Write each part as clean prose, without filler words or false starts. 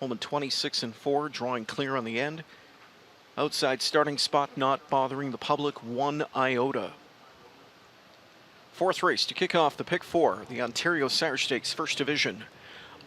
Holman 26-4, drawing clear on the end. Outside starting spot not bothering the public 1 iota. Fourth race to kick off the Pick 4, the Ontario Sire Stakes First Division.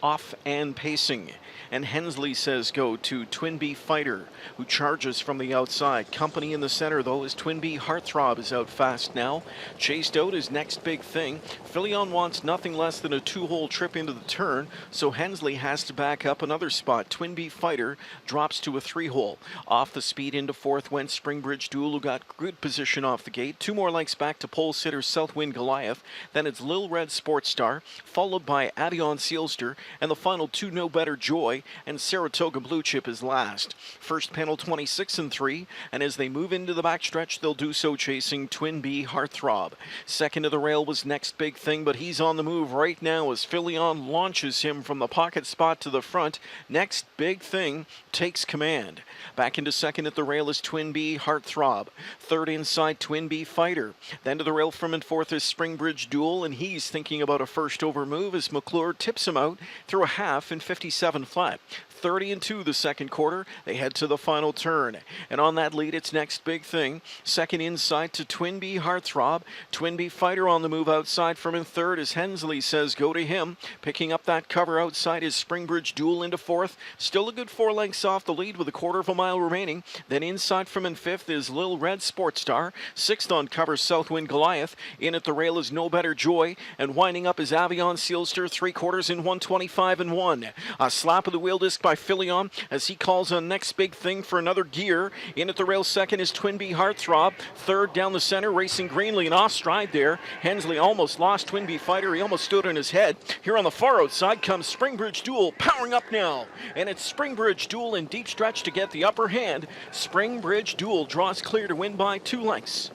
Off and pacing, and Hensley says go to Twin Bee Fighter, who charges from the outside. Company in the center, though, is Twin Bee Heartthrob is out fast now. Chased out is Next Big Thing. Philion wants nothing less than a 2-hole trip into the turn, so Hensley has to back up another spot. Twin Bee Fighter drops to a 3-hole. Off the speed into fourth went Springbridge Duel, who got good position off the gate. 2 more lengths back to pole sitter Southwind Goliath. Then it's Lil Red Sports Star, followed by Avion Sealster, and the final 2 No Better Joy, and Saratoga Blue Chip is last. First panel 26-3, and as they move into the backstretch, they'll do so chasing Twin Bee Heartthrob. Second to the rail was Next Big Thing, but he's on the move right now as Philion launches him from the pocket spot to the front. Next Big Thing takes command. Back into second at the rail is Twin Bee Heartthrob. Third inside, Twin Bee Fighter. Then to the rail from in fourth is Springbridge Duel, and he's thinking about a first over move as McClure tips him out through a half in 57 flat. 30-2 the second quarter. They head to the final turn. And on that lead, it's Next Big Thing. Second inside to Twin Bee Heartthrob. Twin Bee Fighter on the move outside from in third as Hensley says go to him. Picking up that cover outside is Springbridge Duel into fourth. Still a good 4 lengths off the lead with a quarter of a mile remaining. Then inside from in fifth is Lil Red Sports Star. Sixth on cover Southwind Goliath. In at the rail is No Better Joy. And winding up is Avion Sealster. 3/4 in 125-1. A slap of the wheel disc by Philion as he calls on Next Big Thing for another gear. In at the rail second is Twin Bee Heartthrob. Third down the center, racing greenly and off stride there. Hensley almost lost Twin Bee Fighter. He almost stood on his head. Here on the far outside comes Springbridge Duel powering up now. And it's Springbridge Duel in deep stretch to get the upper hand. Springbridge Duel draws clear to win by 2 lengths.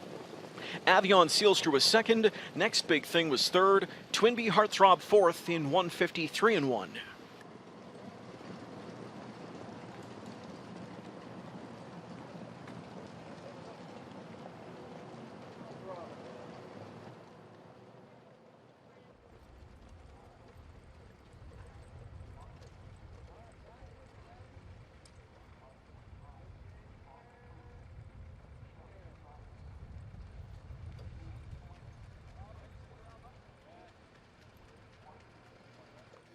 Avion Sealster was second. Next Big Thing was third. Twin Bee Heartthrob fourth in 153-1.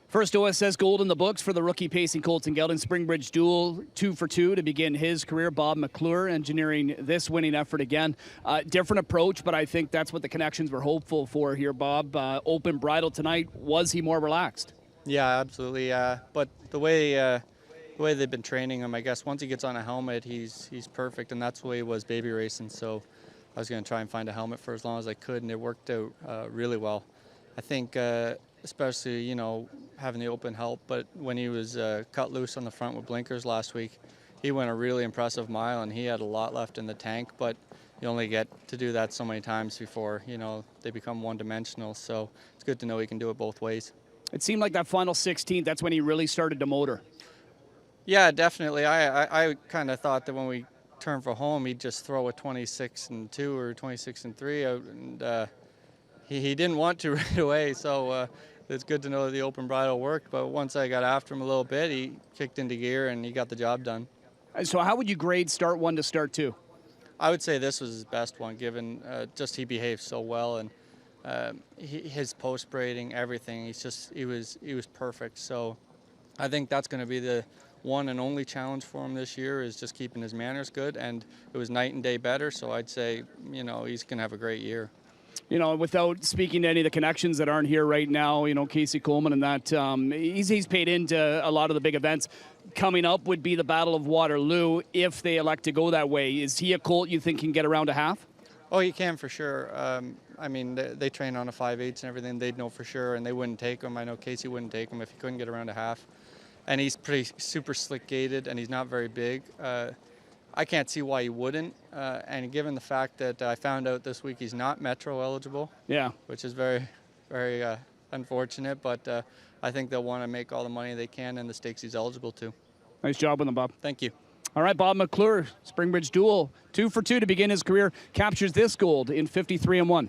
First OSS gold in the books for the rookie pacing Colts and Gelding. Springbridge Duel 2 for 2 to begin his career. Bob McClure engineering this winning effort again. Different approach, but I think that's what the connections were hopeful for here, Bob. Open bridle tonight. Was he more relaxed? Yeah, absolutely. But the way they've been training him, I guess once he gets on a helmet, he's perfect, and that's the way he was baby racing. So I was going to try and find a helmet for as long as I could, and it worked out really well. I think especially, having the open help, but when he was cut loose on the front with blinkers last week, he went a really impressive mile, and he had a lot left in the tank, but you only get to do that so many times before, they become one-dimensional, so it's good to know he can do it both ways. It seemed like that final 16th, that's when he really started to motor. Yeah, definitely. I kind of thought that when we turned for home, he'd just throw a 26-2 or 26-3 out, and he didn't want to right away, so it's good to know that the open bridle worked. But once I got after him a little bit, he kicked into gear and he got the job done. So how would you grade start 1 to start 2? I would say this was his best one, given just he behaved so well, and his post braiding, everything. He was perfect. So I think that's going to be the one and only challenge for him this year, is just keeping his manners good. And it was night and day better. So I'd say he's going to have a great year. Without speaking to any of the connections that aren't here right now, Casey Coleman and that, he's paid into a lot of the big events. Coming up would be the Battle of Waterloo if they elect to go that way. Is he a colt you think can get around a half? Oh, he can for sure. They train on a 5/8 and everything. They'd know for sure, and they wouldn't take him. I know Casey wouldn't take him if he couldn't get around a half. And he's pretty super slick gated, and he's not very big. I can't see why he wouldn't, and given the fact that I found out this week he's not Metro eligible, which is very, very unfortunate, but I think they'll want to make all the money they can in the stakes he's eligible to. Nice job with him, Bob. Thank you. All right, Bob McClure, Springbridge Duel, 2 for 2 to begin his career, captures this gold in 53-1.